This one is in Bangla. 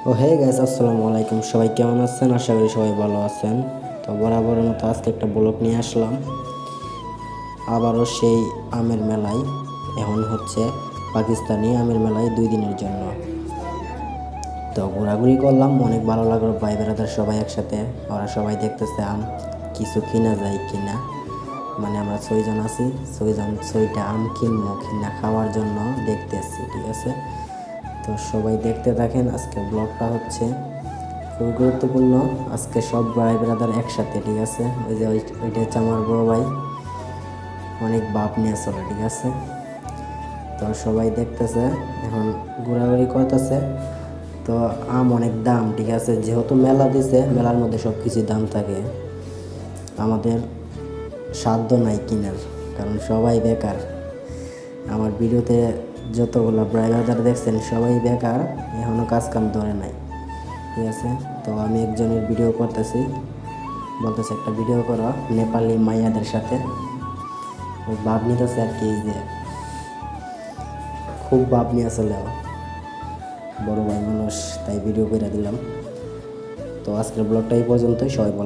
ও হে গাইস, আসসালামু আলাইকুম। সবাই কেমন আছেন? আশা করি সবাই ভালো আছেন। তো বরাবরের মতো আজকে একটা ব্লগ নিয়ে আসলাম, আবারও সেই আমের মেলায়। এখন হচ্ছে পাকিস্তানি আমের মেলায় 2 দিনের জন্য। তো ঘোরাঘুরি করলাম, অনেক ভালো লাগলো। ভাই বেড়াদার সবাই একসাথে, ওরা সবাই দেখতেছে আম কিছু কিনা যায় কিনা। মানে আমরা 6 জন আছি, 6টা আম কিনবো কিনা খাওয়ার জন্য দেখতেছি, ঠিক আছে। তো সবাই দেখতে থাকেন, আজকে ব্লগটা হচ্ছে খুবই গুরুত্বপূর্ণ। আজকে সব ভাই ব্রাদার একসাথে, ঠিক আছে। ওই যে ওইটা হচ্ছে আমার বড় ভাই, অনেক বাপ নিয়ে চলে, ঠিক আছে। তো সবাই দেখতেছে, এখন ঘোরাঘুরি করতেছে। তো আম অনেক দাম, ঠিক আছে। যেহেতু মেলা দিছে, মেলার মধ্যে সব কিছু দাম থাকে। আমাদের সাধ্য নাই কিনার, কারণ সবাই বেকার। আমার ভিডিওতে যতগুলো ব্রাদার দেখছেন সবাই বেকার, এখনও কাজ কাম ধরে নাই, ঠিক আছে। তো আমি একজনের ভিডিও করতেছি, বলতেছে একটা ভিডিও করো নেপালি মাইয়াদের সাথে। ওই ভাব নিতেছে আর কি, যে খুব ভাব নিয়ে আসলে বড় ভাই মানুষ, তাই ভিডিও করে দিলাম। তো আজকের ব্লগটা এই পর্যন্তই, সবাই ভালো।